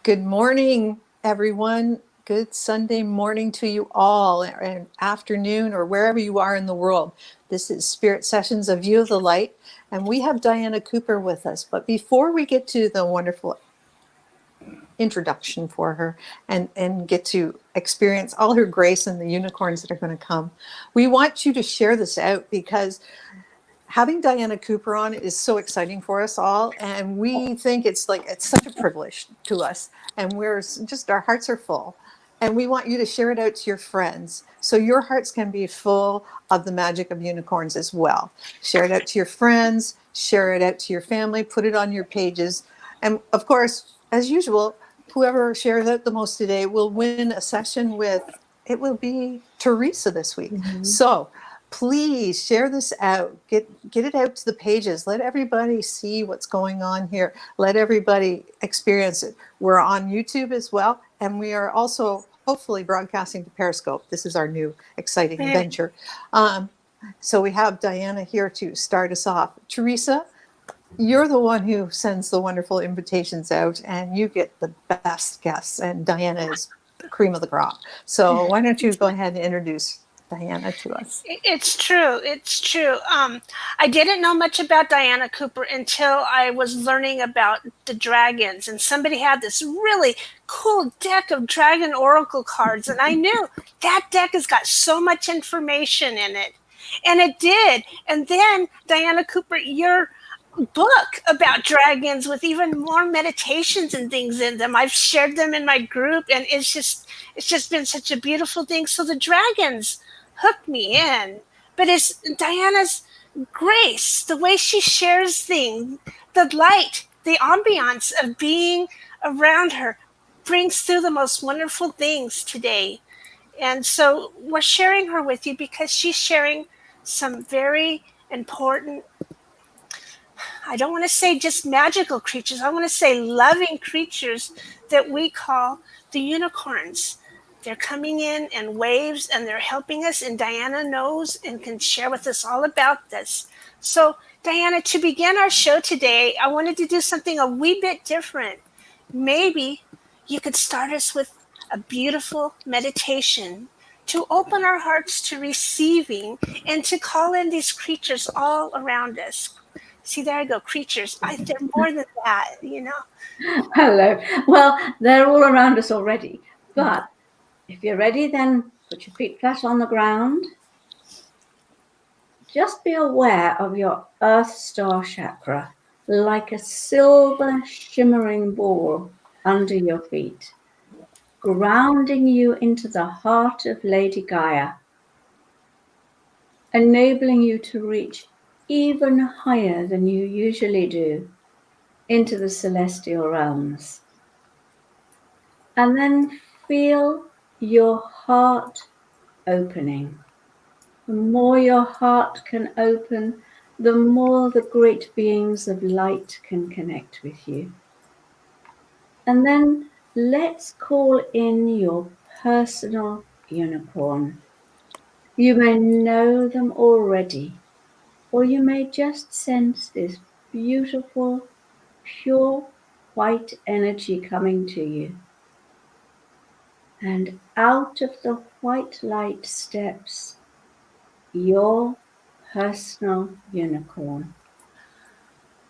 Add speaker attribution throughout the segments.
Speaker 1: Good morning, everyone. Good Sunday morning to you all, and afternoon, or wherever you are in the world. This is Spirit Sessions, A View of the Light, and we have Diana Cooper with us. But before we get to the wonderful introduction for her and get to experience all her grace and the unicorns that are going to come, we want you to share this out because having Diana Cooper on is so exciting for us all, and we think it's such a privilege to us, and our hearts are full, and we want you to share it out to your friends so your hearts can be full of the magic of unicorns as well. Share it out to your friends, share it out to your family, put it on your pages, and of course, as usual, whoever shares out the most today will win a session with. It will be Teresa this week. So please share this out. Get it out to the pages. Let everybody see what's going on here. Let everybody experience it. We're on YouTube as well, and we are also hopefully broadcasting to Periscope. This is our new exciting venture. So we have Diana here to start us off. Teresa, you're the one who sends the wonderful invitations out, and you get the best guests, and Diana is the cream of the crop. So why don't you go ahead and introduce Diana to us.
Speaker 2: It's true. It's true. I didn't know much about Diana Cooper until I was learning about the dragons, and somebody had this really cool deck of dragon oracle cards, and I knew that deck has got so much information in it, and it did. And then Diana Cooper, your book about dragons with even more meditations and things in them. I've shared them in my group, and it's just been such a beautiful thing. So the dragons hooked me in, but it's Diana's grace, the way she shares things, the light, the ambiance of being around her brings through the most wonderful things today. And so we're sharing her with you because she's sharing some very important, I don't want to say just magical creatures, I want to say loving creatures that we call the unicorns. They're coming in waves, and they're helping us, and Diana knows and can share with us all about this. So, Diana, to begin our show today, I wanted to do something a wee bit different. Maybe you could start us with a beautiful meditation to open our hearts to receiving and to call in these creatures all around us. See, there I go, creatures. They're more than that, you know.
Speaker 3: Hello. Well, they're all around us already. But if you're ready, then put your feet flat on the ground. Just be aware of your Earth Star chakra, like a silver shimmering ball under your feet, grounding you into the heart of Lady Gaia, enabling you to reach even higher than you usually do into the celestial realms. And then feel your heart opening. The more your heart can open, the more the great beings of light can connect with you. And then let's call in your personal unicorn. You may know them already, or you may just sense this beautiful, pure white energy coming to you. And out of the white light steps your personal unicorn,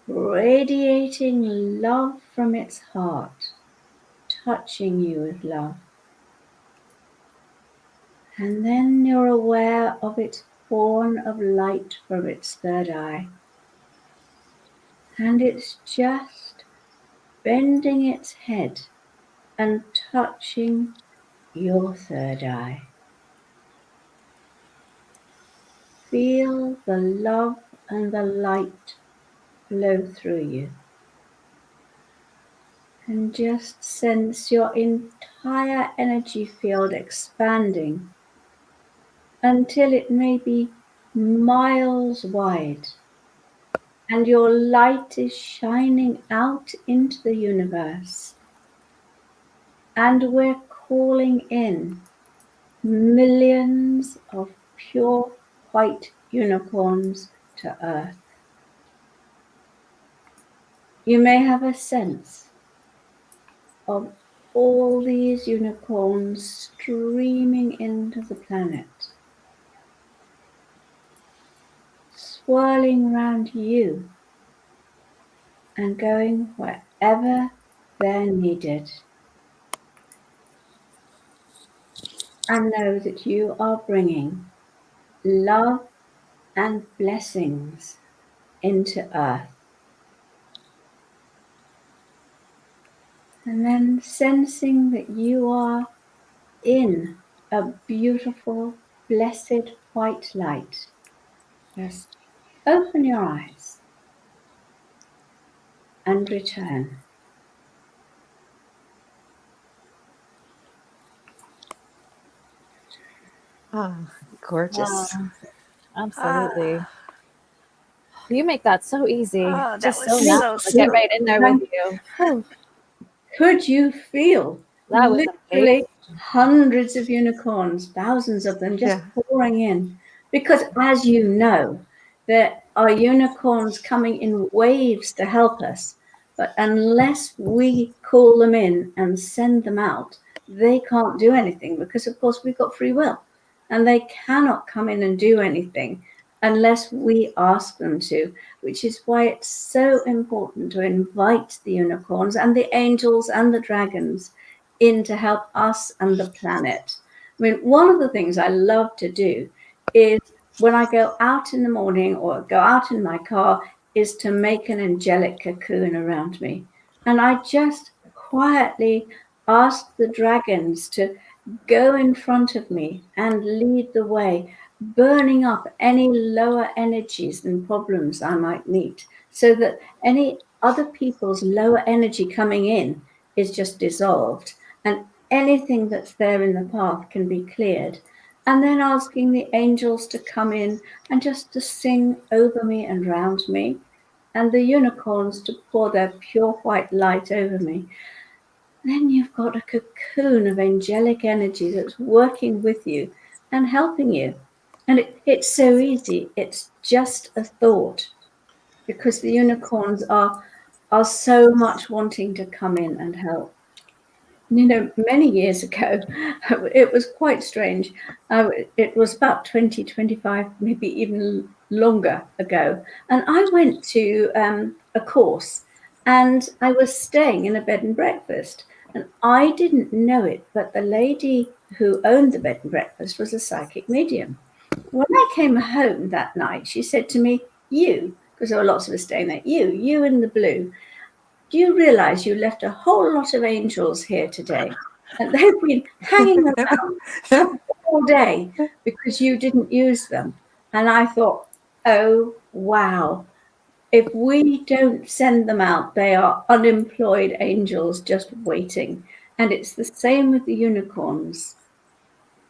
Speaker 3: radiating love from its heart, touching you with love. And then you're aware of its horn of light from its third eye. And it's just bending its head and touching your third eye. Feel the love and the light flow through you. And just sense your entire energy field expanding until it may be miles wide. And your light is shining out into the universe. And we're calling in millions of pure white unicorns to Earth. You may have a sense of all these unicorns streaming into the planet, swirling around you and going wherever they're needed. And know that you are bringing love and blessings into Earth. And then sensing that you are in a beautiful, blessed white light. Just open your eyes and return.
Speaker 1: Ah, gorgeous.
Speaker 4: Wow, absolutely. You make that so easy.
Speaker 2: Oh, that
Speaker 4: Just
Speaker 2: was
Speaker 4: so
Speaker 2: so
Speaker 4: natural to get right in there with you. Whew,
Speaker 3: Could you feel
Speaker 4: that was
Speaker 3: literally
Speaker 4: amazing.
Speaker 3: hundreds of unicorns, thousands of them just
Speaker 1: Yeah.
Speaker 3: pouring in? Because as you know, there are unicorns coming in waves to help us. But unless we call them in and send them out, they can't do anything because, of course, we've got free will. And they cannot come in and do anything unless we ask them to, which is why it's so important to invite the unicorns and the angels and the dragons in to help us and the planet. I mean, one of the things I love to do is when I go out in the morning or go out in my car is to make an angelic cocoon around me. And I just quietly ask the dragons to go in front of me and lead the way, burning up any lower energies and problems I might meet, so that any other people's lower energy coming in is just dissolved and anything that's there in the path can be cleared. And then asking the angels to come in and just to sing over me and round me, and the unicorns to pour their pure white light over me. Then you've got a cocoon of angelic energy that's working with you and helping you. And it's so easy. It's just a thought because the unicorns are so much wanting to come in and help. You know, many years ago, it was quite strange. It was about 20, 25, maybe even longer ago. And I went to a course and I was staying in a bed and breakfast. And I didn't know it, but the lady who owned the bed and breakfast was a psychic medium. When I came home that night, she said to me, "You," because there were lots of us staying there, you in the blue, do you realize you left a whole lot of angels here today? And they've been hanging around all day because you didn't use them. And I thought, oh, wow. If we don't send them out, they are unemployed angels just waiting. And it's the same with the unicorns.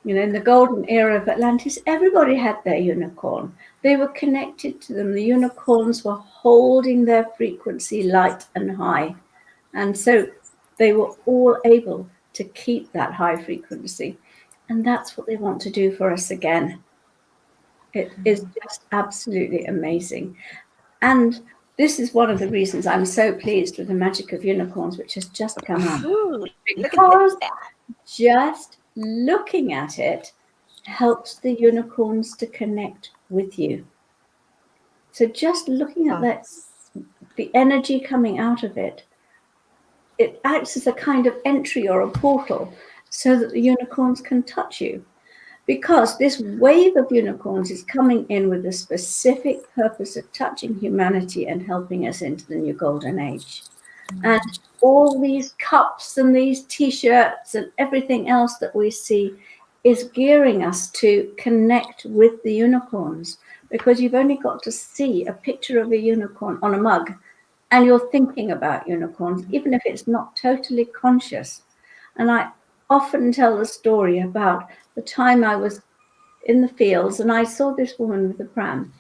Speaker 3: You know, in the golden era of Atlantis, everybody had their unicorn. They were connected to them. The unicorns were holding their frequency light and high. And so they were all able to keep that high frequency. And that's what they want to do for us again. It is just absolutely amazing. And this is one of the reasons I'm so pleased with the magic of unicorns, which has just come on.
Speaker 2: Ooh, look
Speaker 3: Because
Speaker 2: at that.
Speaker 3: just looking at it helps the unicorns to connect with you. So just looking at that, the energy coming out of it, it acts as a kind of entry or a portal so that the unicorns can touch you. Because this wave of unicorns is coming in with a specific purpose of touching humanity and helping us into the new golden age. And all these cups and these t-shirts and everything else that we see is gearing us to connect with the unicorns, because you've only got to see a picture of a unicorn on a mug and you're thinking about unicorns, even if it's not totally conscious. And I often tell the story about the time I was in the fields and I saw this woman with a pram,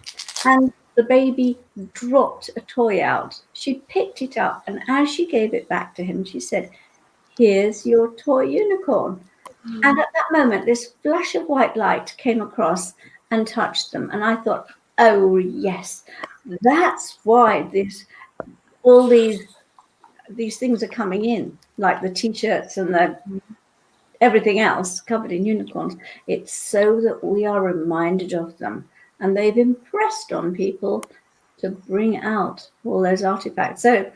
Speaker 3: and the baby dropped a toy out. She picked it up, and as she gave it back to him, she said, "Here's your toy unicorn." And at that moment, this flash of white light came across and touched them. And I thought, oh, yes, that's why all these these things are coming in, like the t-shirts and the everything else covered in unicorns. It's so that we are reminded of them, and they've impressed on people to bring out all those artifacts. So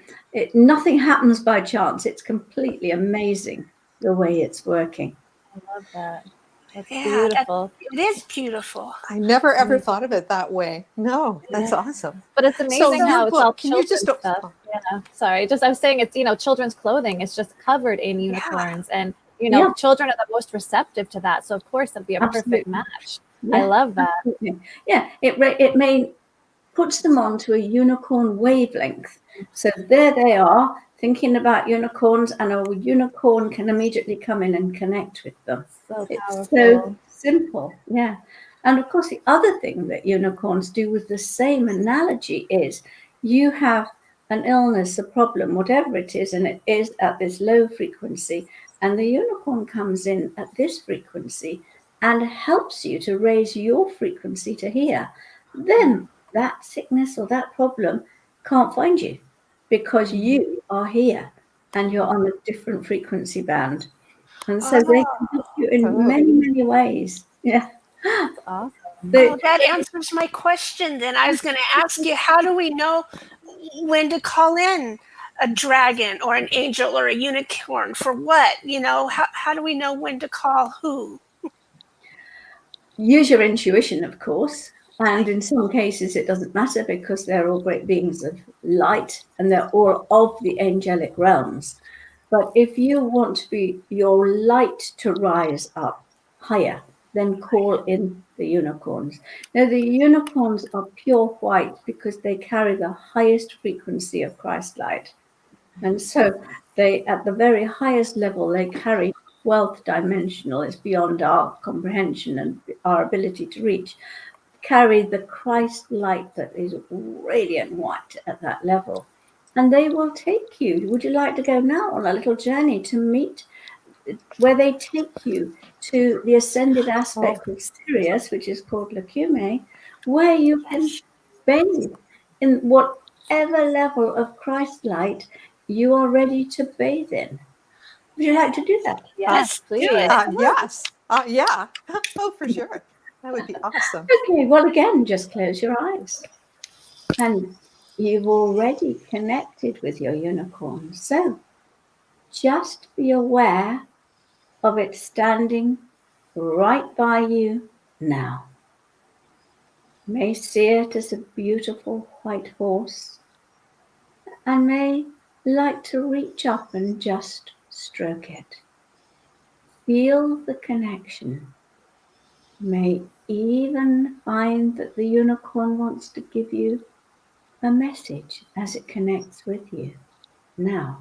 Speaker 3: nothing happens by chance. It's completely amazing the way it's working.
Speaker 4: I love that. That's
Speaker 2: Yeah,
Speaker 4: beautiful.
Speaker 2: it is beautiful.
Speaker 1: I never ever thought of it that way. No, that's awesome.
Speaker 4: But it's
Speaker 1: So
Speaker 4: amazing
Speaker 1: your
Speaker 4: how it's all
Speaker 1: book, can you just,
Speaker 4: children's stuff. Yeah, sorry. Just I was saying it's children's clothing. It's just covered in unicorns, and
Speaker 3: Yeah.
Speaker 4: children are the most receptive to that. So of course it'd be a perfect
Speaker 3: Absolutely.
Speaker 4: match.
Speaker 3: Yeah,
Speaker 4: I love that.
Speaker 3: absolutely. Yeah, it may puts them onto a unicorn wavelength. So there they are thinking about unicorns, and a unicorn can immediately come in and connect with them.
Speaker 4: So
Speaker 3: It's so
Speaker 4: powerful.
Speaker 3: simple. Yeah. And of course, the other thing that unicorns do with the same analogy is you have an illness, a problem, whatever it is, and it is at this low frequency, and the unicorn comes in at this frequency and helps you to raise your frequency to here. Then that sickness or that problem can't find you because you are here and you're on a different frequency band. And so they
Speaker 2: Oh,
Speaker 3: can help you in
Speaker 1: Oh.
Speaker 3: many, many ways. Yeah.
Speaker 4: That's awesome.
Speaker 2: that answers my question. Then I was going to ask you, how do we know when to call in a dragon or an angel or a unicorn for what? How do we know when to call who?
Speaker 3: Use your intuition, of course. And in some cases, it doesn't matter because they're all great beings of light and they're all of the angelic realms. But if you want your light to rise up higher, then call in the unicorns. Now, the unicorns are pure white because they carry the highest frequency of Christ light. And so they, at the very highest level, they carry wealth dimensional. It's beyond our comprehension and our ability to reach. Carry the Christ light that is radiant white at that level. And they will take you. Would you like to go now on a little journey to meet where they take you to the ascended aspect of Sirius, which is called Lacume, where you can bathe in whatever level of Christ light you are ready to bathe in. Would you like to do that?
Speaker 4: Yes, please.
Speaker 1: Yes. Yeah. Oh, for sure. That would be awesome.
Speaker 3: Okay, well, again, just close your eyes. And you've already connected with your unicorn. So just be aware of it standing right by you now. You may see it as a beautiful white horse and may like to reach up and just stroke it. Feel the connection. You may even find that the unicorn wants to give you a message as it connects with you now.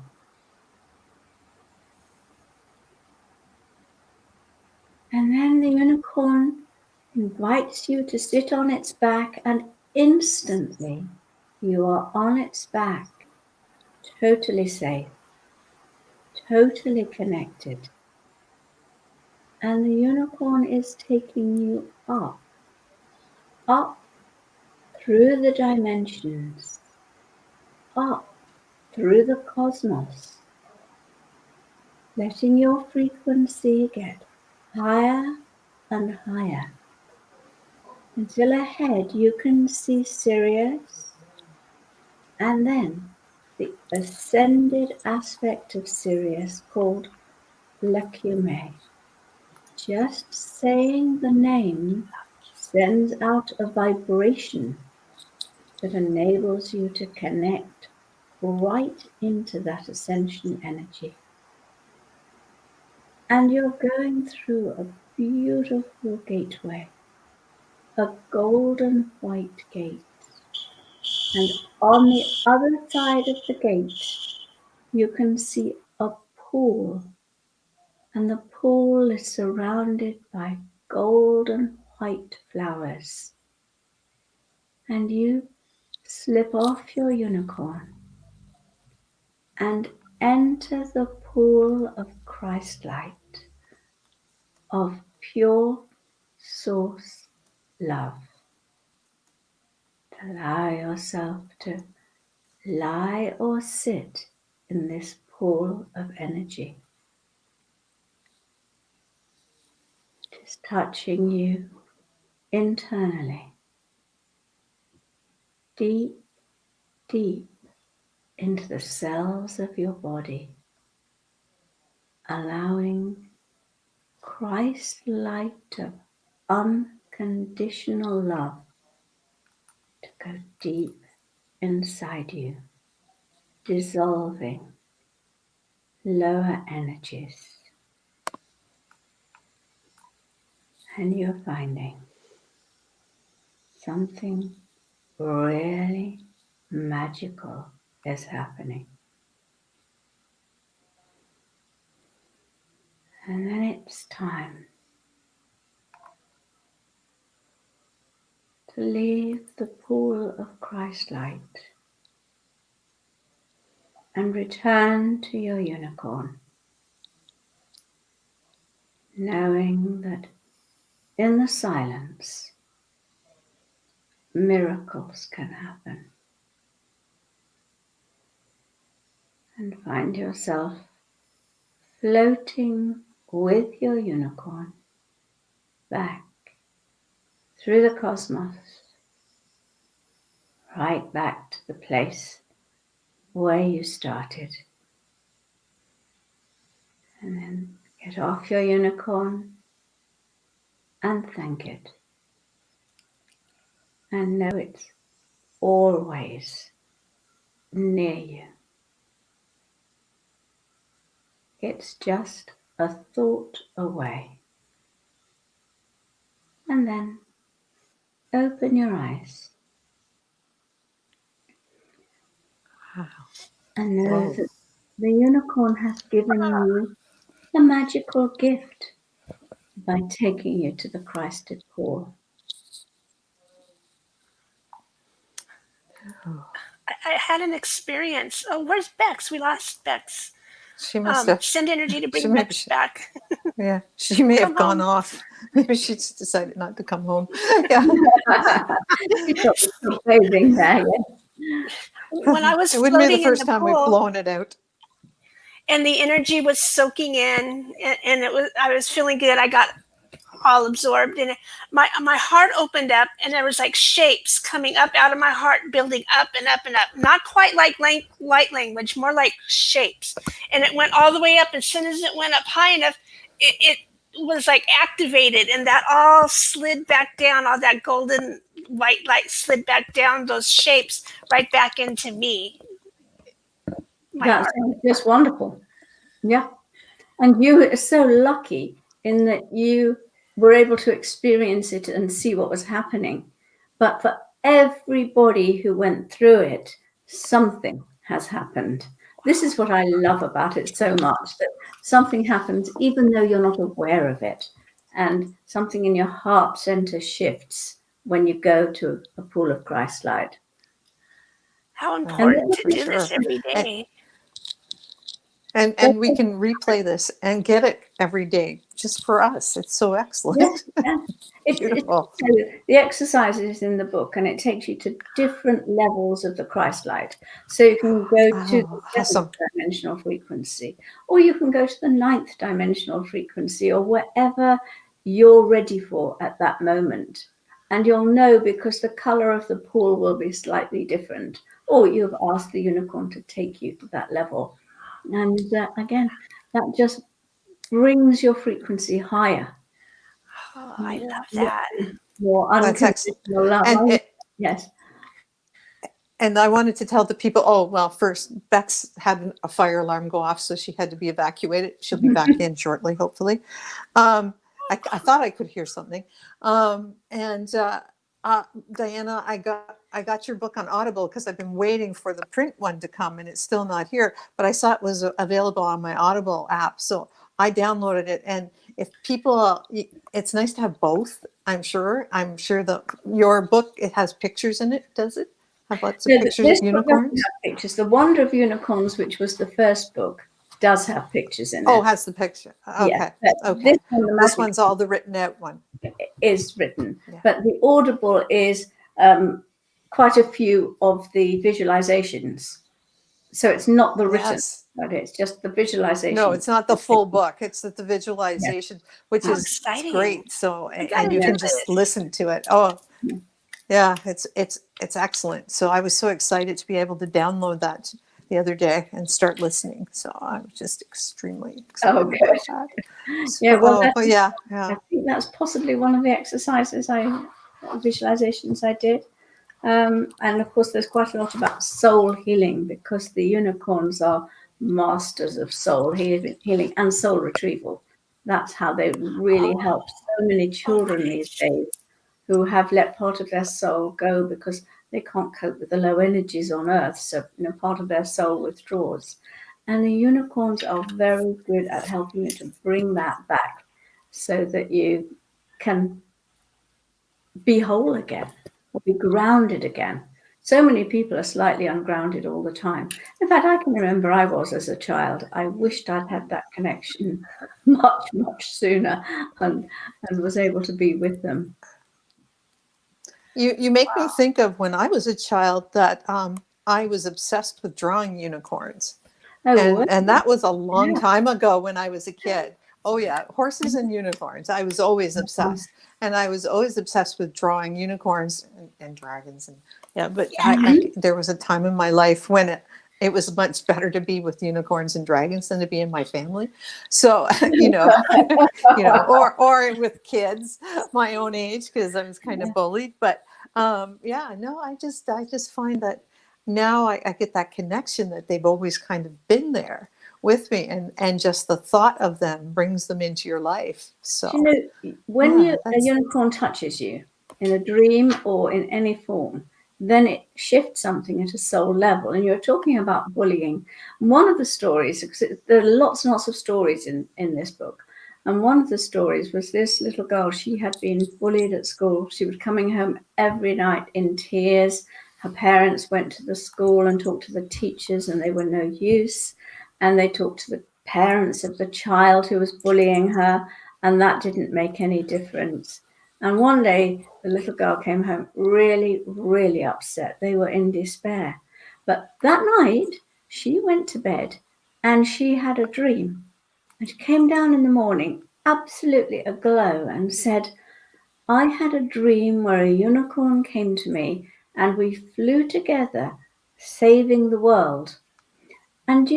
Speaker 3: And then the unicorn invites you to sit on its back, and instantly you are on its back, totally safe, totally connected. And the unicorn is taking you up, up through the dimensions, up through the cosmos, letting your frequency get higher and higher until ahead you can see Sirius and then the ascended aspect of Sirius called Lacume. Just saying the name sends out a vibration that enables you to connect right into that ascension energy. And you're going through a beautiful gateway, a golden white gate. And on the other side of the gate, you can see a pool. And the pool is surrounded by golden white flowers. And you slip off your unicorn and enter the pool of Christ light, of pure source love. Allow yourself to lie or sit in this pool of energy. Just touching you internally, deep, deep into the cells of your body, allowing Christ's light of unconditional love to go deep inside you, dissolving lower energies. And you're finding something really magical is happening. And then it's time to leave the pool of Christ light and return to your unicorn, knowing that in the silence, miracles can happen. And find yourself floating with your unicorn back through the cosmos, right back to the place where you started. And then get off your unicorn and thank it. And know it's always near you. It's just a thought away. And then open your eyes.
Speaker 1: Wow.
Speaker 3: And know
Speaker 1: Whoa.
Speaker 3: that the unicorn has given you a magical gift by taking you to the Christed pool.
Speaker 2: I had an experience. Oh, where's Bex? We lost Bex.
Speaker 1: She must have.
Speaker 2: Send energy to
Speaker 1: she
Speaker 2: bring
Speaker 1: may-
Speaker 2: Bex back.
Speaker 1: Yeah, she may
Speaker 2: Come
Speaker 1: have gone
Speaker 2: home.
Speaker 1: off. Maybe she just decided not to come home. Yeah.
Speaker 3: She's got the bathing there, yeah.
Speaker 2: When I was
Speaker 1: It wouldn't be the
Speaker 2: floating in
Speaker 1: first
Speaker 2: the
Speaker 1: time we've
Speaker 2: pool
Speaker 1: blown it out.
Speaker 2: and the energy was soaking in, and I was feeling good. I got all absorbed, and my heart opened up, and there was like shapes coming up out of my heart, building up and up and up. Not quite like light language, more like shapes. And it went all the way up. As soon as it went up high enough, it was like activated, and that all slid back down. All that golden white light slid back down those shapes right back into me. My
Speaker 3: That
Speaker 2: heart.
Speaker 3: sounds just wonderful. Yeah. And you are so lucky in that you were able to experience it and see what was happening. But for everybody who went through it, something has happened. This is what I love about it so much, that something happens even though you're not aware of it. And something in your heart center shifts when you go to a pool of Christ light.
Speaker 2: How important to
Speaker 1: for
Speaker 2: do this
Speaker 1: sure.
Speaker 2: every day.
Speaker 1: And we can replay this and get it every day just for us. It's so excellent.
Speaker 3: Yeah.
Speaker 1: Beautiful.
Speaker 3: The exercise is in the book, and it takes you to different levels of the Christ light. So you can go to the
Speaker 1: Awesome.
Speaker 3: 7th dimensional frequency, or you can go to the 9th dimensional frequency, or wherever you're ready for at that moment. And you'll know because the color of the pool will be slightly different, or you've asked the unicorn to take you to that level. And again, that just brings your frequency higher.
Speaker 2: Oh, I love that.
Speaker 3: More
Speaker 1: That's excellent.
Speaker 3: unconditional love.
Speaker 1: And
Speaker 3: Yes.
Speaker 1: And I wanted to tell the people, oh, well, first, Bex had a fire alarm go off, so she had to be evacuated. She'll be back in shortly, hopefully. I thought I could hear something. Diana, I got your book on Audible because I've been waiting for the print one to come, and it's still not here. But I saw it was available on my Audible app, so I downloaded it. And if people, it's nice to have both. I'm sure that your book, it has pictures in it. Does it have lots of pictures
Speaker 3: This
Speaker 1: of
Speaker 3: book doesn't
Speaker 1: unicorns?
Speaker 3: have pictures. The Wonder of Unicorns, which was the first book, does have pictures in it.
Speaker 1: Oh, has the picture. Okay.
Speaker 3: Yeah,
Speaker 1: Okay.
Speaker 3: This
Speaker 1: One's all the written out one.
Speaker 3: is written,
Speaker 1: Yeah.
Speaker 3: but the Audible is quite a few of the visualizations. So it's not the written,
Speaker 1: Yes.
Speaker 3: but it's just the visualization.
Speaker 1: No, it's not the full book. It's the visualization, which
Speaker 2: How
Speaker 1: is
Speaker 2: exciting.
Speaker 1: great. So,
Speaker 2: I gotta
Speaker 1: and you
Speaker 2: do
Speaker 1: can just
Speaker 2: this.
Speaker 1: listen to it. Oh, yeah, it's excellent. So I was so excited to be able to download that the other day and start listening. So I was just extremely excited
Speaker 3: Okay.
Speaker 1: about that. So,
Speaker 3: Yeah, well,
Speaker 1: oh, yeah, yeah.
Speaker 3: I think that's possibly one of the exercises visualizations I did. And of course, there's quite a lot about soul healing, because the unicorns are masters of soul healing and soul retrieval. That's how they really help so many children these days who have let part of their soul go because they can't cope with the low energies on earth. So, part of their soul withdraws. And the unicorns are very good at helping you to bring that back so that you can be whole again or be grounded again. So many people are slightly ungrounded all the time. In fact, I can remember I was as a child. I wished I'd had that connection much, much sooner and was able to be with them.
Speaker 1: You make me think of when I was a child that I was obsessed with drawing unicorns.
Speaker 3: Oh,
Speaker 1: And that was a long
Speaker 3: yeah.
Speaker 1: time ago when I was a kid. Oh yeah, horses and unicorns. I was always obsessed, and I was always obsessed with drawing unicorns and dragons. And yeah, but there was a time in my life when it was much better to be with unicorns and dragons than to be in my family. So or with kids my own age, because I was kind of bullied. But yeah, no, I just find that now I get that connection that they've always kind of been there with me, and just the thought of them brings them into your life. So
Speaker 3: Do you know, when
Speaker 1: yeah,
Speaker 3: a unicorn touches you in a dream or in any form, then it shifts something at a soul level. And you're talking about bullying. One of the stories, because there are lots and lots of stories in this book, and one of the stories was this little girl. She had been bullied at school. She was coming home every night in tears. Her parents went to the school and talked to the teachers, and they were no use. And they talked to the parents of the child who was bullying her, and that didn't make any difference. And one day, the little girl came home really, really upset. They were in despair. But that night, she went to bed and she had a dream. And she came down in the morning, absolutely aglow, and said, I had a dream where a unicorn came to me and we flew together, saving the world. And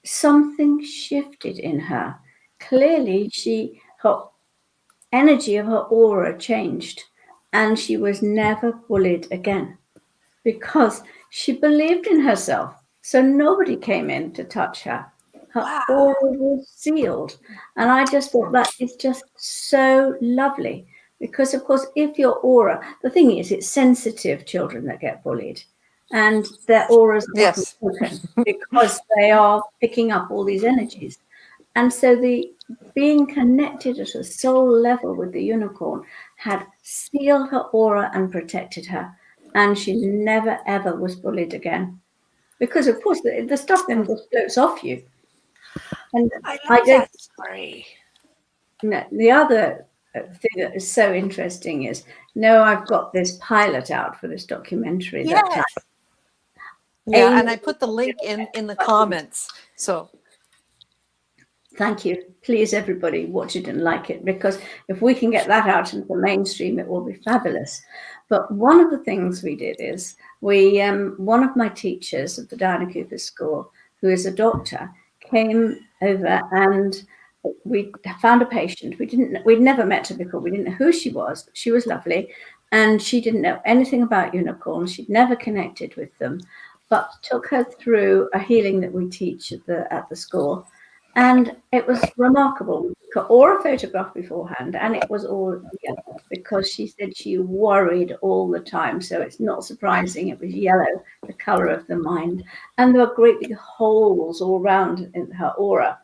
Speaker 3: something shifted in her. Clearly, her energy of her aura changed, and she was never bullied again because she believed in herself. So nobody came in to touch her. Her
Speaker 2: Wow.
Speaker 3: aura was sealed. And I just thought that is just so lovely. Because, of course, if your aura, the thing is, it's sensitive children that get bullied, and their auras are often
Speaker 1: yes,
Speaker 3: broken because they are picking up all these energies. And so the being connected at a soul level with the unicorn had sealed her aura and protected her. And she never, ever was bullied again. Because, of course, the stuff then just floats off you. And
Speaker 2: I
Speaker 3: I
Speaker 2: love
Speaker 3: don't,
Speaker 2: that story.
Speaker 3: the other thing that is so interesting is, I've got this pilot out for this documentary that
Speaker 2: Yes.
Speaker 1: yeah. And I put the link in the comments. So
Speaker 3: thank you. Please, everybody, watch it and like it, because if we can get that out into the mainstream, it will be fabulous. But one of the things we did is one of my teachers at the Diana Cooper School, who is a doctor, came over and we found a patient. We'd never met her before. We didn't know who she was. She was lovely, and she didn't know anything about unicorns. She'd never connected with them, but took her through a healing that we teach at the school. And it was remarkable. We took her aura photograph beforehand, and it was all yellow because she said she worried all the time. So it's not surprising it was yellow, the color of the mind. And there were great big holes all around in her aura.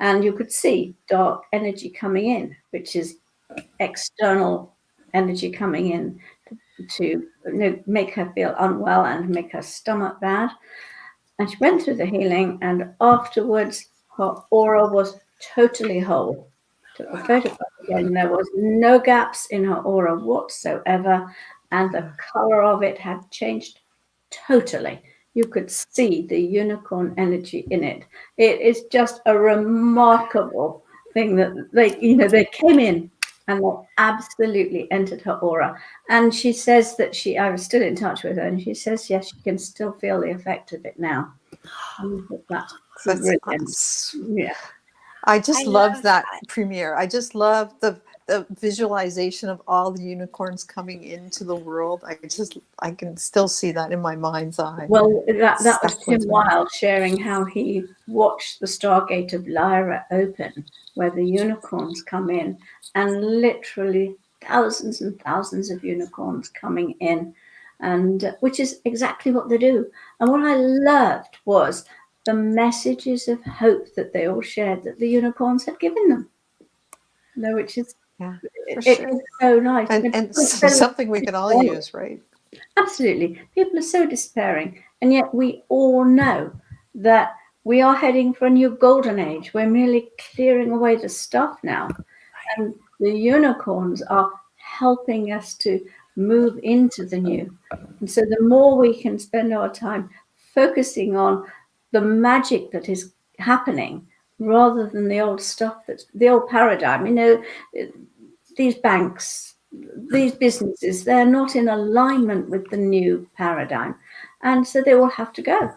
Speaker 3: And you could see dark energy coming in, which is external energy coming in to make her feel unwell and make her stomach bad. And she went through the healing, and afterwards her aura was totally whole. Took the photograph again. There was no gaps in her aura whatsoever, and the color of it had changed totally. you could see the unicorn energy in it. It is just a remarkable thing that they came in and they absolutely entered her aura. And she says that I was still in touch with her, and she says, yes, she can still feel the effect of it now. That's brilliant. Yeah.
Speaker 1: I just
Speaker 2: I
Speaker 1: love
Speaker 2: love
Speaker 1: that
Speaker 2: that.
Speaker 1: premiere. I just love the visualization of all the unicorns coming into the world. I can still see that in my mind's eye.
Speaker 3: Well, that was
Speaker 1: Stuck
Speaker 3: Tim
Speaker 1: with me.
Speaker 3: Wilde sharing how he watched the Stargate of Lyra open, where the unicorns come in, and literally thousands and thousands of unicorns coming in, and which is exactly what they do. And what I loved was the messages of hope that they all shared that the unicorns had given them. No, which is
Speaker 1: Yeah, for
Speaker 3: it
Speaker 1: sure.
Speaker 3: is so nice.
Speaker 1: And something we can all use, right?
Speaker 3: Absolutely. People are so despairing. And yet we all know that we are heading for a new golden age. We're merely clearing away the stuff now. And the unicorns are helping us to move into the new. And so the more we can spend our time focusing on the magic that is happening rather than the old stuff, that's the old paradigm. These banks, these businesses, they're not in alignment with the new paradigm. And so they will have to go.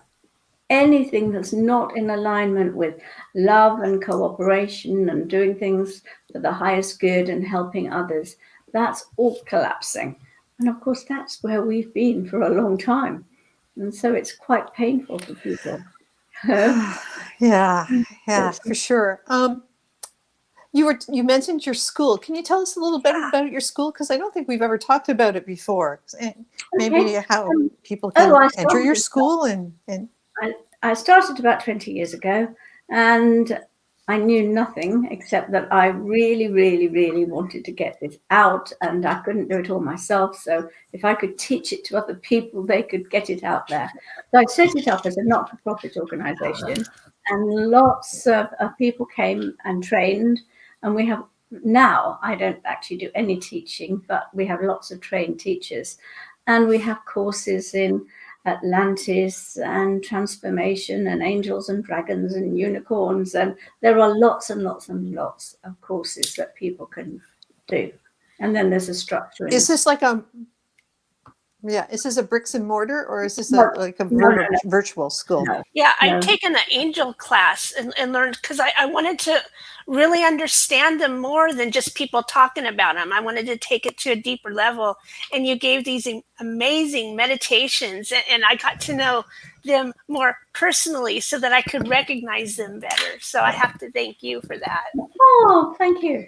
Speaker 3: Anything that's not in alignment with love and cooperation and doing things for the highest good and helping others, that's all collapsing. And of course, that's where we've been for a long time. And so it's quite painful for people.
Speaker 1: Yeah, for sure. You mentioned your school. Can you tell us a little bit about your school? Because I don't think we've ever talked about it before. And maybe
Speaker 3: Okay.
Speaker 1: how people can
Speaker 3: I
Speaker 1: enter your
Speaker 3: started
Speaker 1: school and
Speaker 3: I started about 20 years ago, and I knew nothing except that I really, really, really wanted to get this out, and I couldn't do it all myself. So if I could teach it to other people, they could get it out there. So I set it up as a not-for-profit organization, and lots of people came and trained, and we have now, I don't actually do any teaching, but we have lots of trained teachers, and we have courses in Atlantis and transformation and angels and dragons and unicorns, and there are lots and lots and lots of courses that people can do. And then there's a structure in
Speaker 1: is this like is this a bricks and mortar, or is this
Speaker 3: no,
Speaker 1: like a
Speaker 3: no, no,
Speaker 1: virtual school?
Speaker 3: no,
Speaker 2: Yeah, I'd
Speaker 3: no.
Speaker 2: taken the angel class and learned because I wanted to really understand them more than just people talking about them. I wanted to take it to a deeper level. And you gave these amazing meditations, and I got to know them more personally so that I could recognize them better. So I have to thank you for that.
Speaker 3: Oh, thank you.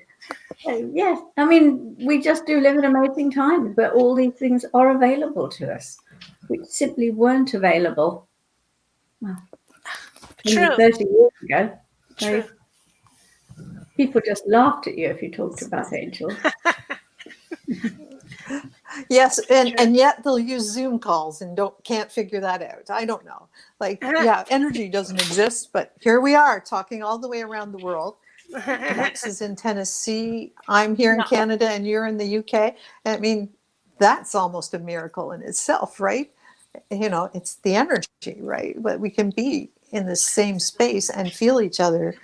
Speaker 3: Yes, I mean, we just do live in amazing times where all these things are available to us, which simply weren't available 30 years ago.
Speaker 2: True.
Speaker 3: People just laughed at you if you talked about angels.
Speaker 1: Yes, and yet they'll use Zoom calls and can't figure that out. I don't know. Like, yeah, energy doesn't exist, but here we are talking all the way around the world. Max is in Tennessee. I'm here in Canada, and you're in the UK. I mean, that's almost a miracle in itself, right? It's the energy, right? But we can be in the same space and feel each other.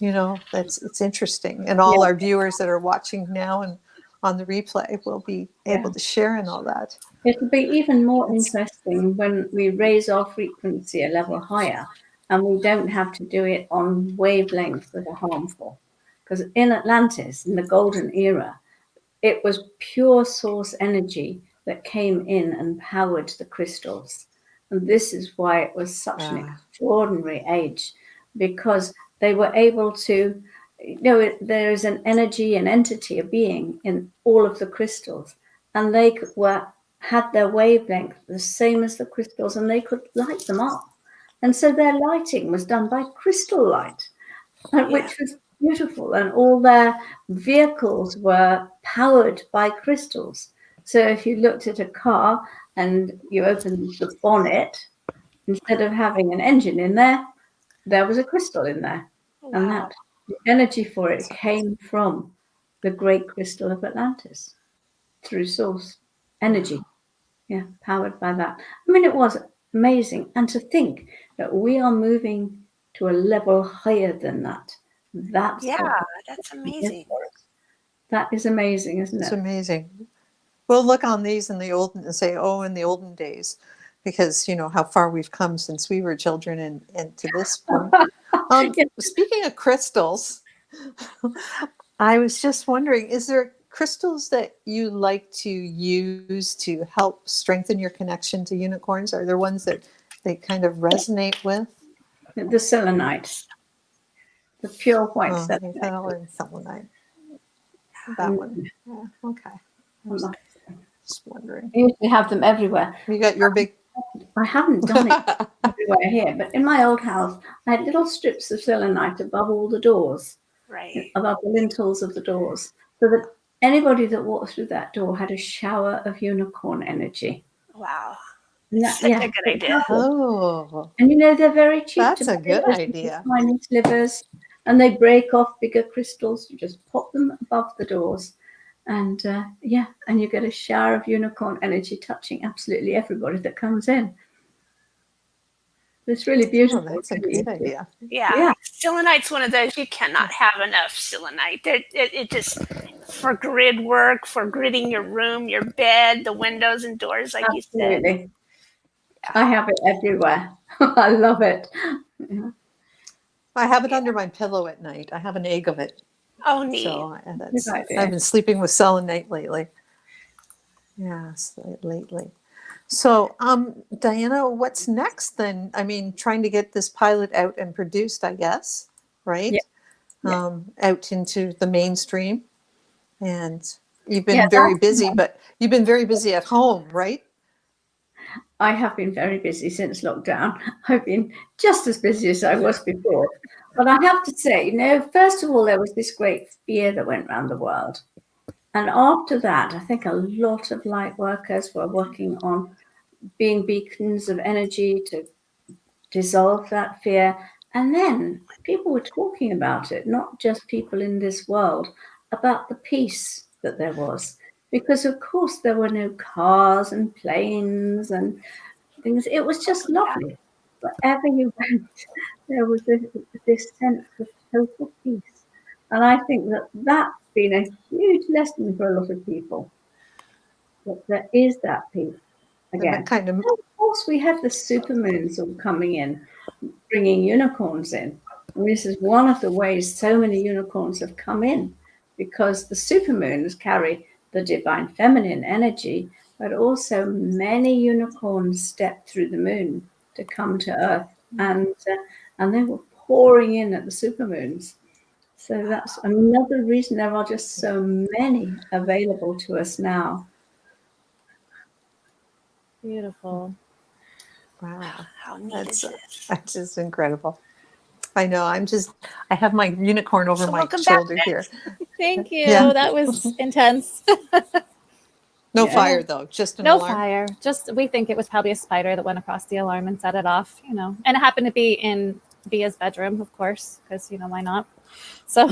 Speaker 1: It's interesting. And all our viewers that are watching now and on the replay will be able to share in all that.
Speaker 3: It'll be even more interesting when we raise our frequency a level higher, and we don't have to do it on wavelengths that are harmful. Because in Atlantis, in the golden era, it was pure source energy that came in and powered the crystals. And this is why it was such an extraordinary age, because they were able to, there is an energy, an entity, a being in all of the crystals, and they had their wavelength the same as the crystals, and they could light them up. And so their lighting was done by crystal light, which was beautiful. And all their vehicles were powered by crystals. So if you looked at a car and you opened the bonnet, instead of having an engine in there was a crystal in there. Wow. And that the energy for it came from the great crystal of Atlantis through source energy. Yeah, powered by that. I mean, it was amazing. And to think that we are moving to a level higher than that. That's
Speaker 2: Yeah,
Speaker 3: what
Speaker 2: that's
Speaker 3: it is
Speaker 2: amazing.
Speaker 3: for us. That is amazing, isn't
Speaker 1: It's
Speaker 3: it?
Speaker 1: amazing. We'll look on these in the olden and say, oh, in the olden days, because you know how far we've come since we were children and to this point.
Speaker 3: Yeah.
Speaker 1: Speaking of crystals, I was just wondering, is there crystals that you like to use to help strengthen your connection to unicorns? Are there ones that they kind of resonate with?
Speaker 3: The selenites, the pure white
Speaker 1: Oh,
Speaker 3: selenite.
Speaker 1: Ethanol and selenite. That one. Yeah, okay. I was
Speaker 3: I
Speaker 1: just wondering.
Speaker 3: usually have them everywhere.
Speaker 1: You got your big.
Speaker 3: I haven't done it everywhere here, but in my old house, I had little strips of selenite above all the doors,
Speaker 2: Right.
Speaker 3: above the lintels of the doors, so that anybody that walked through that door had a shower of unicorn energy.
Speaker 2: Wow.
Speaker 3: And
Speaker 2: Such
Speaker 3: yeah,
Speaker 2: a good
Speaker 3: it's
Speaker 2: idea.
Speaker 3: lovely.
Speaker 1: Oh,
Speaker 3: And they're very cheap to
Speaker 1: that's a
Speaker 3: buy.
Speaker 1: good
Speaker 3: Those little
Speaker 1: idea.
Speaker 3: tiny slivers, and they break off bigger crystals. You just pop them above the doors, and and you get a shower of unicorn energy touching absolutely everybody that comes in. It's really
Speaker 1: Oh,
Speaker 3: beautiful.
Speaker 1: that's a
Speaker 3: It's really
Speaker 1: great
Speaker 3: easy.
Speaker 1: idea.
Speaker 2: Yeah.
Speaker 3: Yeah.
Speaker 2: Selenite's one of those you cannot have enough selenite. It just for grid work, for gridding your room, your bed, the windows and doors, like you said.
Speaker 3: Absolutely. I have it everywhere. I love it. Yeah.
Speaker 1: I have it under my pillow at night. I have an egg of it.
Speaker 2: Oh, neat.
Speaker 1: So
Speaker 3: Good idea.
Speaker 1: I've been sleeping with selenite lately. Yes, lately. So, Diana, what's next then? I mean, trying to get this pilot out and produced, I guess, right?
Speaker 3: Yeah.
Speaker 1: Out into the mainstream. And you've been
Speaker 3: Yeah,
Speaker 1: very
Speaker 3: that's
Speaker 1: busy,
Speaker 3: one.
Speaker 1: but you've been very busy at home, right?
Speaker 3: I have been very busy since lockdown. I've been just as busy as I was before. But I have to say, first of all, there was this great fear that went around the world. And after that, I think a lot of light workers were working on being beacons of energy to dissolve that fear. And then people were talking about it, not just people in this world, about the peace that there was. Because, of course, there were no cars and planes and things. It was just lovely. Wherever you went, there was this sense of total peace. And I think that that's been a huge lesson for a lot of people, that there is that peace
Speaker 1: And that
Speaker 3: again.
Speaker 1: kind of,
Speaker 3: And of course, we have the supermoons all coming in, bringing unicorns in. And this is one of the ways so many unicorns have come in, because the supermoons carry the divine feminine energy, but also many unicorns step through the moon to come to Earth, and they were pouring in at the supermoons. So that's another reason there are just so many available to us now.
Speaker 4: Beautiful.
Speaker 1: wow,
Speaker 2: How neat is this?
Speaker 1: that's just incredible. I know. I have my unicorn over
Speaker 2: So
Speaker 1: my
Speaker 2: welcome back,
Speaker 1: shoulder here.
Speaker 4: Thank you.
Speaker 1: Yeah.
Speaker 4: That was intense.
Speaker 1: No
Speaker 3: Yeah.
Speaker 1: fire though, just an
Speaker 4: No
Speaker 1: alarm.
Speaker 4: fire. Just we think it was probably a spider that went across the alarm and set it off, And it happened to be in Bia's bedroom, of course, because why not? So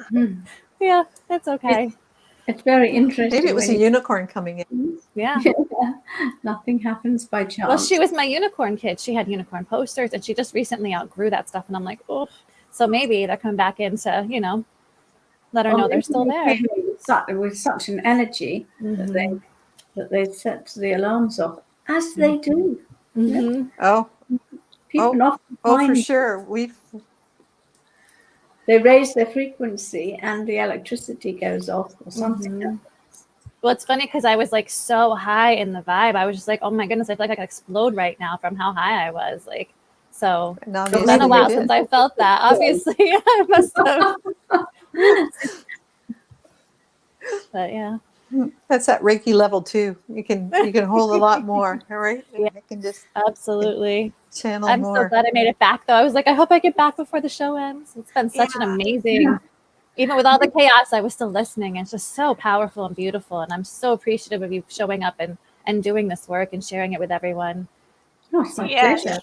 Speaker 3: Hmm.
Speaker 4: yeah, it's okay.
Speaker 3: It's very interesting.
Speaker 1: Maybe it was a
Speaker 3: when
Speaker 1: unicorn coming in.
Speaker 4: Yeah.
Speaker 3: nothing happens by chance.
Speaker 4: Well, she was my unicorn kid. She had unicorn posters, and she just recently outgrew that stuff. And I'm like, oh, so maybe they're coming back in to, let her know they're still there.
Speaker 3: With such an energy
Speaker 4: Mhm.
Speaker 3: that they set the alarms off, as they do.
Speaker 4: Mhm.
Speaker 1: Oh,
Speaker 3: People often
Speaker 1: oh, for
Speaker 3: find
Speaker 1: sure.
Speaker 3: they raise their frequency and the electricity goes off or something.
Speaker 4: Mhm. Well, it's funny because I was like so high in the vibe. I was just like, oh my goodness, I feel like I could explode right now from how high I was. Like, so
Speaker 1: And
Speaker 4: it's been
Speaker 1: obviously
Speaker 4: a
Speaker 1: you
Speaker 4: while
Speaker 1: did.
Speaker 4: since I felt that. Obviously, I must have. But yeah.
Speaker 1: That's at Reiki level 2. You can hold a lot more. All right.
Speaker 4: Yeah.
Speaker 1: You can just
Speaker 4: Absolutely.
Speaker 1: channel
Speaker 4: I'm
Speaker 1: more.
Speaker 4: so glad I made it back, though. I was like, I hope I get back before the show ends. It's been such an amazing, even with all the chaos, I was still listening. It's just so powerful and beautiful. And I'm so appreciative of you showing up and doing this work and sharing it with everyone.
Speaker 3: Oh, it's my
Speaker 2: Yes.
Speaker 3: pleasure.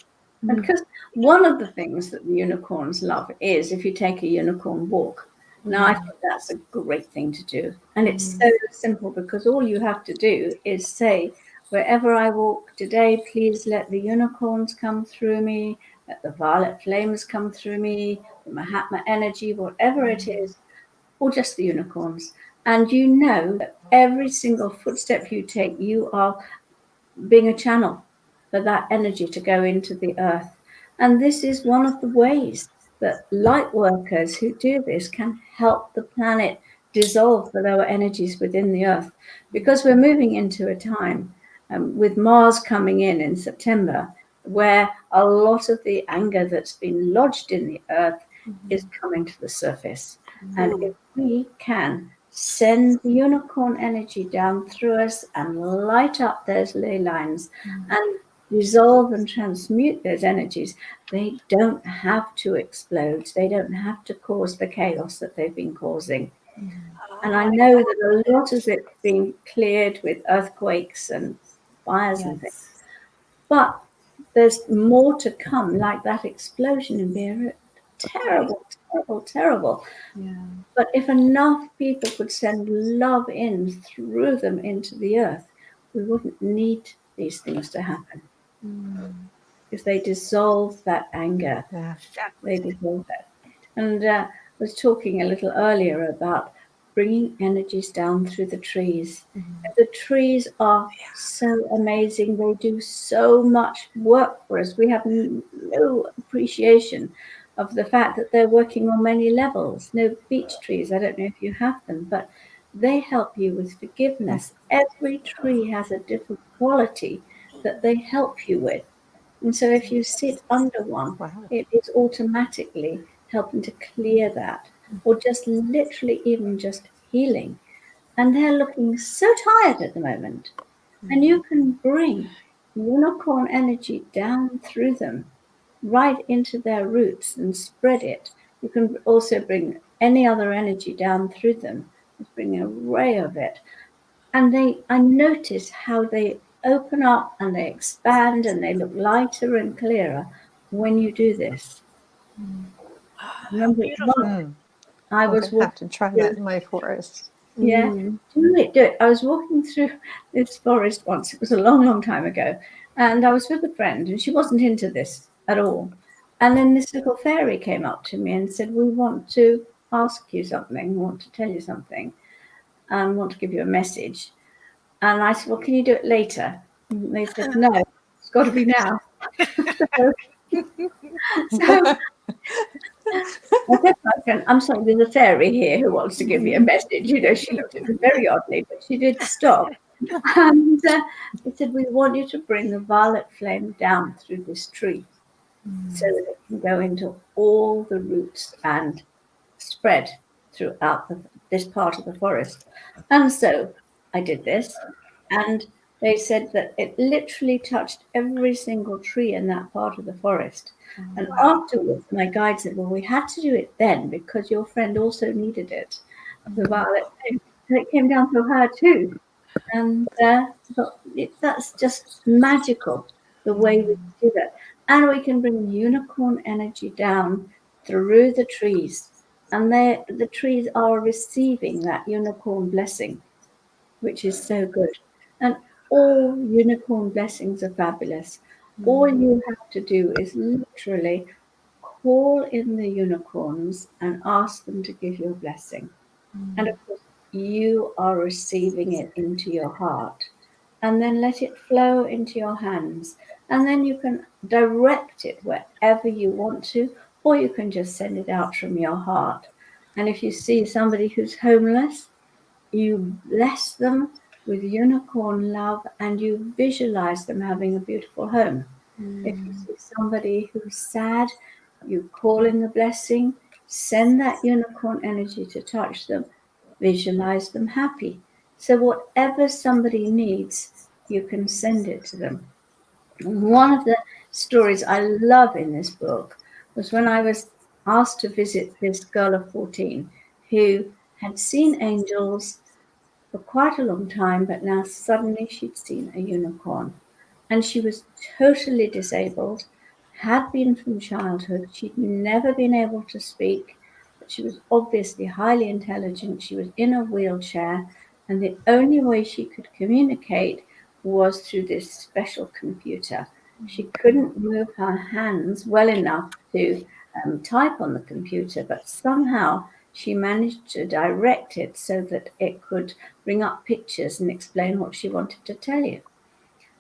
Speaker 3: And because one of the things that the unicorns love is if you take a unicorn walk. Now, I think that's a great thing to do. And it's so simple, because all you have to do is say, Wherever I walk today, please let the unicorns come through me, let the violet flames come through me, the Mahatma energy, whatever it is, or just the unicorns. And you know that every single footstep you take, you are being a channel for that energy to go into the earth. And this is one of the ways that light workers who do this can help the planet dissolve the lower energies within the earth. Because we're moving into a time with Mars coming in September, where a lot of the anger that's been lodged in the earth is coming to the surface. And if we can send the unicorn energy down through us and light up those ley lines and resolve and transmute those energies, they don't have to explode. They don't have to cause the chaos that they've been causing. And I know that a lot of it's been cleared with earthquakes and fires and things.
Speaker 4: Yes.
Speaker 3: But there's more to come, like that explosion in Beirut. Terrible, terrible, terrible.
Speaker 4: Yeah.
Speaker 3: But if enough people could send love in through them into the earth, we wouldn't need these things to happen. Because they dissolve that anger.
Speaker 1: Yeah.
Speaker 3: They dissolve it. And I was talking a little earlier about bringing energies down through the trees. The trees are so amazing. They do so much work for us. We have no appreciation of the fact that they're working on many levels. No, beech trees, I don't know if you have them, but they help you with forgiveness. Every tree has a different quality that they help you with. And so if you sit under one,
Speaker 1: Wow.
Speaker 3: it is automatically helping to clear that, or just literally even just healing. And they're looking so tired at the moment. And you can bring unicorn energy down through them, right into their roots and spread it. You can also bring any other energy down through them, just bring an array of it. And I notice how they open up and they expand and they look lighter and clearer when you do this. I remember once I
Speaker 1: I'm
Speaker 3: was
Speaker 1: gonna have to
Speaker 3: walking
Speaker 1: try
Speaker 3: through,
Speaker 1: that in my forest.
Speaker 3: yeah, do it. I was walking through this forest once. It was a long, long time ago. And I was with a friend and she wasn't into this at all. And then this little fairy came up to me and said, "We want to ask you something, we want to tell you something, and want to give you a message." And I said, "Well, can you do it later?" And they said, "No, it's got to be now." So I said, "I'm sorry, there's a fairy here who wants to give me a message." You know, she looked at me very oddly, but she did stop. And they said, "We want you to bring the violet flame down through this tree so that it can go into all the roots and spread throughout this part of the forest." And so I did this, and they said that it literally touched every single tree in that part of the forest. And afterwards, my guide said, "Well, we had to do it then because your friend also needed it, the violet flame." So it came down to her too. And that's just magical, the way we do that. And we can bring unicorn energy down through the trees. And the trees are receiving that unicorn blessing, which is so good. And all unicorn blessings are fabulous. All you have to do is literally call in the unicorns and ask them to give you a blessing. And of course, you are receiving it into your heart. And then let it flow into your hands. And then you can direct it wherever you want to, or you can just send it out from your heart. And if you see somebody who's homeless, you bless them with unicorn love and you visualize them having a beautiful home. If you see somebody who's sad, you call in the blessing, send that unicorn energy to touch them, visualize them happy. So, whatever somebody needs, you can send it to them. One of the stories I love in this book was when I was asked to visit this girl of 14 who had seen angels for quite a long time, but now suddenly she'd seen a unicorn. And she was totally disabled, had been from childhood. She'd never been able to speak, but she was obviously highly intelligent. She was in a wheelchair, and the only way she could communicate was through this special computer. She couldn't move her hands well enough to type on the computer, but somehow she managed to direct it so that it could bring up pictures and explain what she wanted to tell you.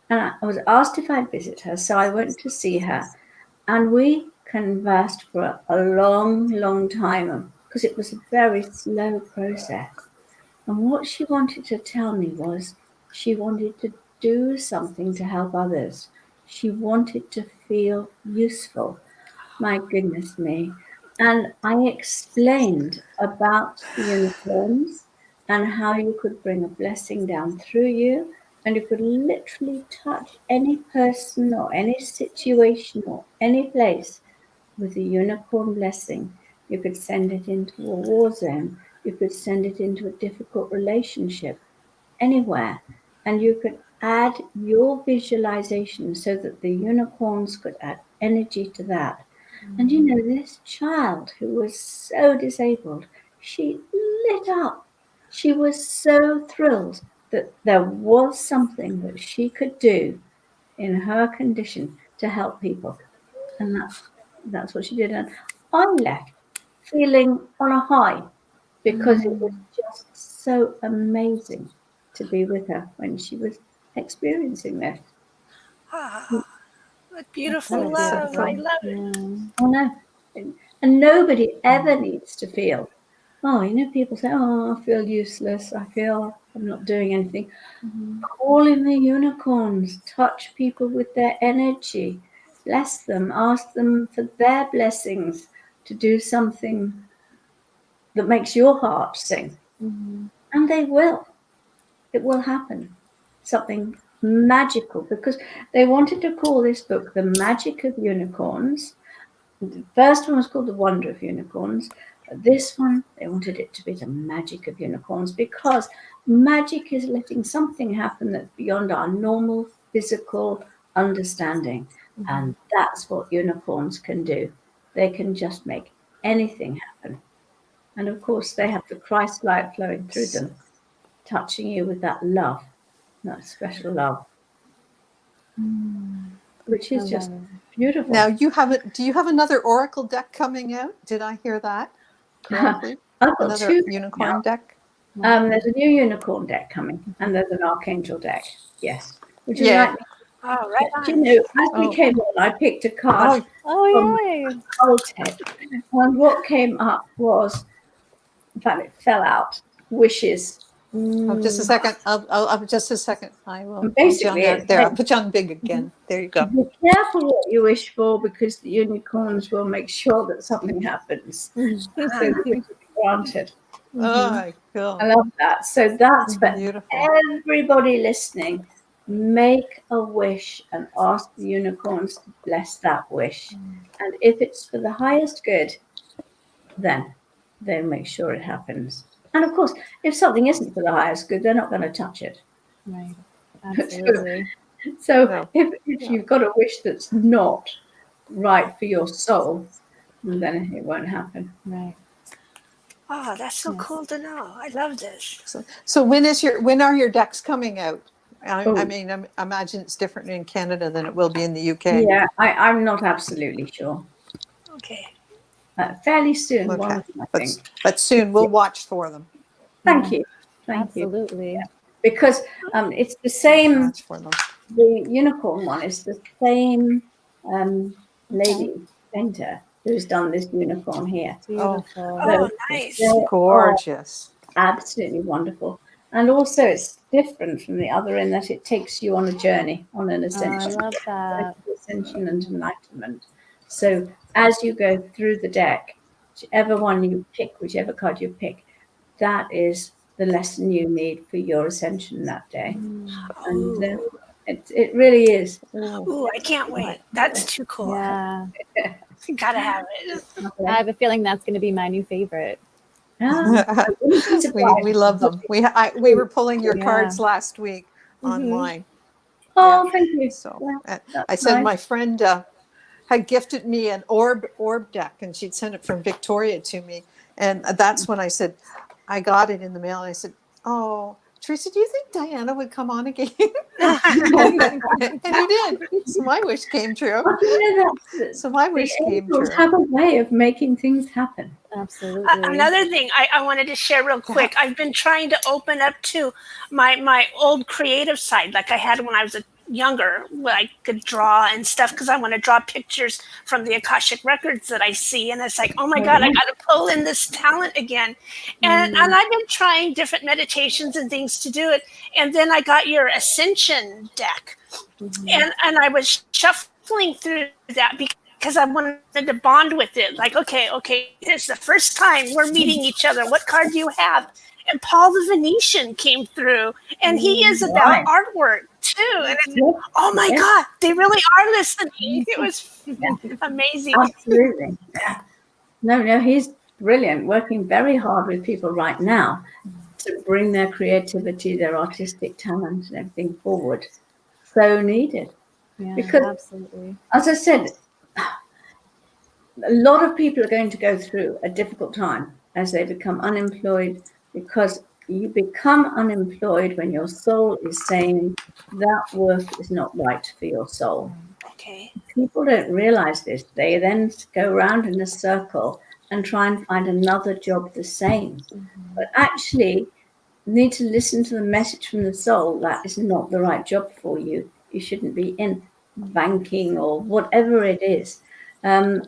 Speaker 3: And I was asked if I'd visit her, so I went to see her, and we conversed for a long, long time because it was a very slow process. And what she wanted to tell me was she wanted to do something to help others. She wanted to feel useful. My goodness me. And I explained about the unicorns and how you could bring a blessing down through you, and you could literally touch any person or any situation or any place with a unicorn blessing. You could send it into a war zone. You could send it into a difficult relationship, anywhere. And you could add your visualization so that the unicorns could add energy to that. And you know, this child who was so disabled, she lit up. She was so thrilled that there was something that she could do in her condition to help people. And that's what she did. And I left feeling on a high because it was just so amazing to be with her when she was experiencing this.
Speaker 2: Ah, what beautiful
Speaker 4: So
Speaker 2: love. I
Speaker 4: beautiful.
Speaker 2: love it.
Speaker 4: Yeah.
Speaker 3: Oh no. And nobody ever needs to feel, oh, you know, people say, oh, I feel useless. I feel I'm not doing anything. Call in the unicorns, touch people with their energy, bless them, ask them for their blessings to do something that makes your heart sing. And they will. It will happen. Something magical, because they wanted to call this book The Magic of Unicorns. The first one was called The Wonder of Unicorns. This one, they wanted it to be The Magic of Unicorns, because magic is letting something happen that's beyond our normal physical understanding. And that's what unicorns can do. They can just make anything happen. And of course, they have the Christ light flowing through them, touching you with that love, that special love, which
Speaker 4: I
Speaker 3: is
Speaker 4: love
Speaker 3: just
Speaker 4: it.
Speaker 3: beautiful.
Speaker 1: Now you have it. Do you have another oracle deck coming out? Did I hear that correctly?
Speaker 3: I've got
Speaker 1: Another
Speaker 3: two
Speaker 1: unicorn
Speaker 3: now.
Speaker 1: deck.
Speaker 3: There's a new unicorn deck coming, and there's an archangel deck. Yes, which is
Speaker 1: Yeah.
Speaker 3: like,
Speaker 2: Oh, right
Speaker 3: do you
Speaker 2: on.
Speaker 3: know, as we
Speaker 1: Oh.
Speaker 3: came on, I picked a card
Speaker 1: Oh,
Speaker 3: from
Speaker 4: Oh, yay.
Speaker 3: Toltec, and what came up was, in fact, it fell out. Wishes.
Speaker 1: just a second. I'll just a second. I will.
Speaker 3: And basically,
Speaker 1: I'll
Speaker 3: it's
Speaker 1: there. I'll
Speaker 3: like,
Speaker 1: put you on big again. There you go.
Speaker 3: be careful what you wish for, because the unicorns will make sure that something happens. So the wish will be granted.
Speaker 1: Oh, cool.
Speaker 3: I love that. So that's for
Speaker 1: Beautiful.
Speaker 3: everybody listening. Make a wish and ask the unicorns to bless that wish. And if it's for the highest good, then they'll make sure it happens. And of course, if something isn't for the highest good, they're not going to touch it.
Speaker 4: Right. Absolutely.
Speaker 3: So
Speaker 1: No.
Speaker 3: if you've got a wish that's not right for your soul, then it won't happen.
Speaker 4: Right.
Speaker 2: Oh, that's so
Speaker 4: Yes.
Speaker 2: cool to know. I love this.
Speaker 1: So when are your decks coming out? I
Speaker 3: Oh.
Speaker 1: mean, I imagine it's different in Canada than it will be in the UK.
Speaker 3: Yeah, I'm not absolutely sure.
Speaker 2: Okay.
Speaker 3: Fairly soon,
Speaker 1: Okay.
Speaker 3: one of them, I
Speaker 1: But,
Speaker 3: think.
Speaker 1: but soon we'll watch for them.
Speaker 3: Thank you. Thank you.
Speaker 4: Absolutely.
Speaker 3: Because it's the same,
Speaker 1: Watch for them.
Speaker 3: the unicorn one is the same lady painter who's done this unicorn here.
Speaker 4: Beautiful.
Speaker 2: Oh, nice.
Speaker 3: They are
Speaker 1: Gorgeous.
Speaker 3: absolutely wonderful. And also it's different from the other in that it takes you on a journey, on an
Speaker 4: Oh, I
Speaker 3: ascension.
Speaker 4: love that.
Speaker 3: Ascension and enlightenment. So as you go through the deck, whichever one you pick, whichever card you pick, that is the lesson you need for your ascension that day. And it really is.
Speaker 2: Ooh, I can't wait. That's too cool.
Speaker 4: Yeah.
Speaker 2: You gotta have it.
Speaker 4: I have a feeling that's going to be my new favorite.
Speaker 1: We love them. We were pulling your
Speaker 4: Yeah.
Speaker 1: cards last week online.
Speaker 3: Oh, thank you.
Speaker 1: So
Speaker 3: Yeah,
Speaker 1: I said
Speaker 3: nice.
Speaker 1: my friend had gifted me an orb deck, and she'd sent it from Victoria to me, and that's when I said I got it in the mail. And I said, "Oh, Teresa, do you think Diana would come on again? And you did. So my wish came true. So my wish came true.
Speaker 3: Have a way of making things happen.
Speaker 4: Absolutely.
Speaker 2: Another thing I wanted to share real quick. I've been trying to open up to my old creative side, like I had when I was younger, where I could draw and stuff, because I want to draw pictures from the Akashic records that I see, and it's like, oh my God, I got to pull in this talent again. And I've been trying different meditations and things to do it, and then I got your Ascension deck, and I was shuffling through that because I wanted to bond with it. Like, okay, it's the first time we're meeting each other. What card do you have? And Paul the Venetian came through, and he is about artwork too. And it's, oh my God, they really are listening. It was amazing.
Speaker 3: Absolutely. Yeah. No, he's brilliant, working very hard with people right now to bring their creativity, their artistic talent and everything forward. So needed.
Speaker 4: Yeah,
Speaker 3: because,
Speaker 4: absolutely.
Speaker 3: As I said, a lot of people are going to go through a difficult time as they become unemployed, because you become unemployed when your soul is saying that work is not right for your soul.
Speaker 2: Okay.
Speaker 3: People don't realize this. They then go around in a circle and try and find another job the same. But actually, you need to listen to the message from the soul that is not the right job for you. You shouldn't be in banking or whatever it is. And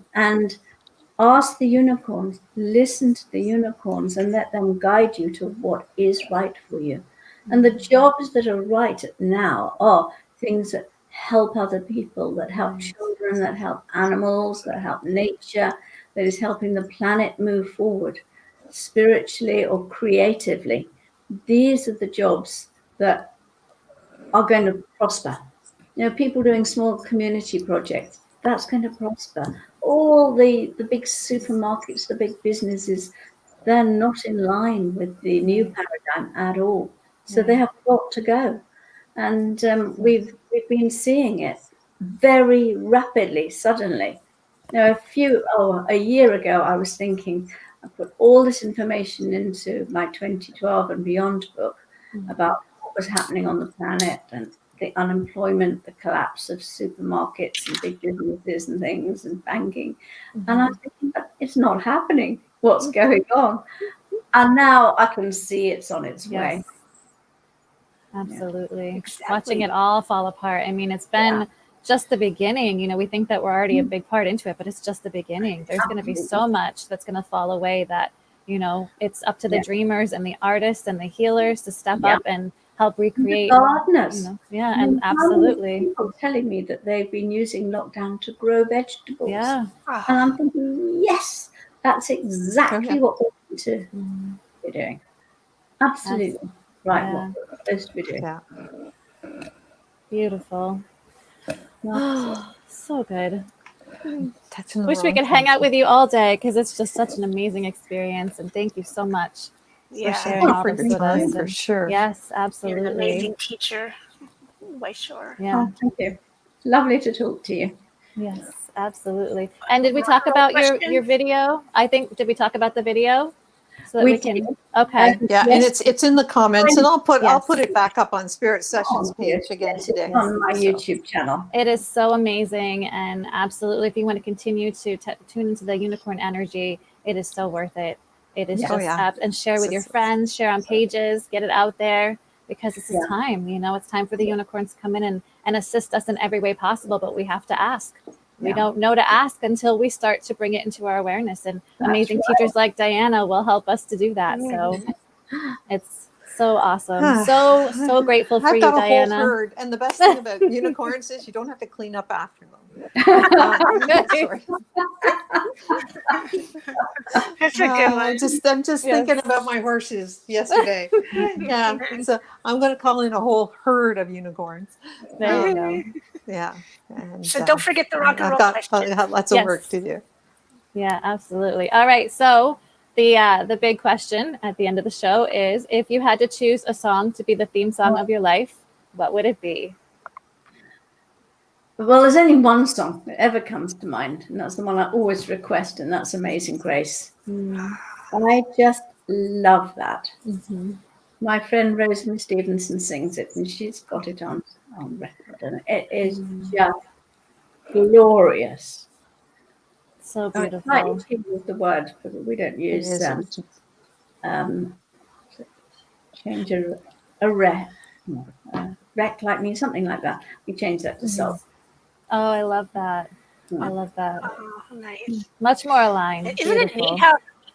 Speaker 3: ask the unicorns, listen to the unicorns, and let them guide you to what is right for you. And the jobs that are right now are things that help other people, that help children, that help animals, that help nature, that is helping the planet move forward spiritually or creatively. These are the jobs that are going to prosper. People doing small community projects, that's going to prosper. All the big supermarkets, the big businesses, they're not in line with the new paradigm at all. So they have got to go. And we've been seeing it very rapidly, suddenly. A year ago, I was thinking, I put all this information into my 2012 and beyond book about what was happening on the planet and the unemployment, the collapse of supermarkets and big businesses and things and banking. And I'm thinking, but it's not happening. What's going on? And now I can see it's on its way.
Speaker 4: Absolutely.
Speaker 2: Exactly.
Speaker 4: Watching it all fall apart. I mean, it's been just the beginning. We think that we're already a big part into it, but it's just the beginning. There's going to be so much that's going to fall away that, it's up to the dreamers and the artists and the healers to step up and help recreate.
Speaker 3: The gardeners.
Speaker 4: And absolutely.
Speaker 3: People telling me that they've been using lockdown to grow vegetables.
Speaker 4: Yeah.
Speaker 3: And I'm thinking, yes, that's exactly what we're going to be doing. Absolutely. Right, what we're supposed to be doing.
Speaker 1: Yeah.
Speaker 4: Beautiful. Oh, so good.
Speaker 1: Wish
Speaker 4: we could hang out with you all day, because it's just such an amazing experience. And thank you so much for sharing all this with us.
Speaker 1: For sure.
Speaker 4: Yes,
Speaker 2: You're an
Speaker 4: absolutely.
Speaker 2: amazing teacher. Way sure.
Speaker 4: Yeah.
Speaker 3: Thank you. Lovely to talk to you.
Speaker 4: Yes, absolutely. And did we talk about your video? Did we talk about the video? So that we can.
Speaker 3: did.
Speaker 4: Okay.
Speaker 1: Yeah, and it's in the comments, and I'll put it back up on Spirit Sessions page again today
Speaker 3: on my YouTube channel.
Speaker 4: It is so amazing, and absolutely, if you want to continue to tune into the unicorn energy, it is so worth it. It is and share with your friends, share on pages, get it out there, because this is time. It's time for the unicorns to come in and assist us in every way possible, but we have to ask. We don't know to ask until we start to bring it into our awareness, and amazing teachers like Diana will help us to do that. So it's so awesome. So grateful for
Speaker 1: I've
Speaker 4: you,
Speaker 1: got a
Speaker 4: Diana.
Speaker 1: whole herd, and the best thing about unicorns is you don't have to clean up after them. Sorry.
Speaker 2: That's a good one.
Speaker 1: I'm just thinking about my horses yesterday. So I'm going to call in a whole herd of unicorns.
Speaker 4: There you go.
Speaker 1: Yeah. And,
Speaker 2: So don't forget the rock and roll question.
Speaker 1: I've got lots of work to do.
Speaker 4: Yeah, absolutely. All right. So the big question at the end of the show is, if you had to choose a song to be the theme song of your life, what would it be?
Speaker 3: Well, there's only one song that ever comes to mind, and that's the one I always request, and that's Amazing Grace. I just love that. My friend Rosemary Stevenson sings it, and she's got it on record, and it is just glorious.
Speaker 4: So
Speaker 3: I slightly
Speaker 4: beautiful.
Speaker 3: changes the words, but we don't
Speaker 1: It
Speaker 3: use
Speaker 1: is.
Speaker 3: change a wreck, wreck like me, something like that. We change that to salt.
Speaker 4: Oh, I love that. I love that.
Speaker 2: Oh, nice.
Speaker 4: Much more aligned.
Speaker 2: Isn't it
Speaker 4: Beautiful.
Speaker 2: neat how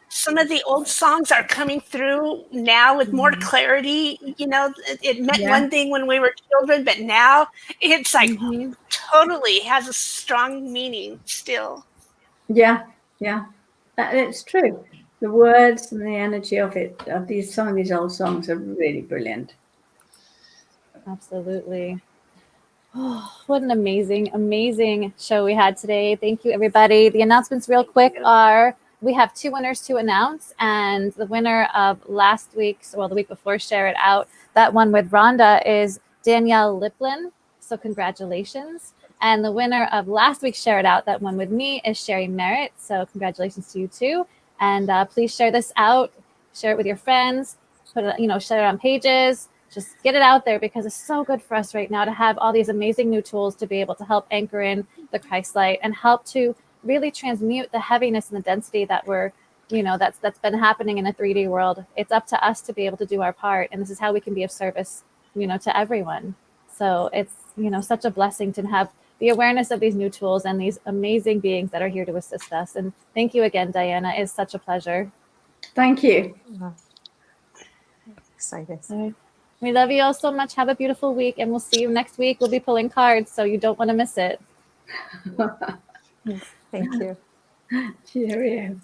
Speaker 2: some of the old songs are coming through now with more clarity? You know, it meant
Speaker 3: Yeah.
Speaker 2: one thing when we were children, but now it's like
Speaker 4: Mhm.
Speaker 2: totally has a strong meaning still.
Speaker 3: Yeah, yeah, it's true. The words and the energy of it, some of these old songs are really brilliant.
Speaker 4: Absolutely. Oh, what an amazing, amazing show we had today. Thank you, everybody. The announcements, real quick, are we have 2 winners to announce, and the winner of last week's, well, the week before, Share It Out, that one with Rhonda is Danielle Liplin. So, congratulations. And the winner of last week's Share It Out, that one with me, is Sherry Merritt. So, congratulations to you too. And please share this out, share it with your friends, put it, share it on pages. Just get it out there, because it's so good for us right now to have all these amazing new tools to be able to help anchor in the Christ light and help to really transmute the heaviness and the density that that's been happening in the 3D world. It's up to us to be able to do our part, and this is how we can be of service, to everyone. So it's, such a blessing to have the awareness of these new tools and these amazing beings that are here to assist us. And thank you again, Diana. It's such a pleasure.
Speaker 3: Thank you.
Speaker 1: Excited.
Speaker 4: So, we love you all so much. Have a beautiful week, and we'll see you next week. We'll be pulling cards, so you don't want to miss it.
Speaker 1: Thank you.
Speaker 3: Cheerio.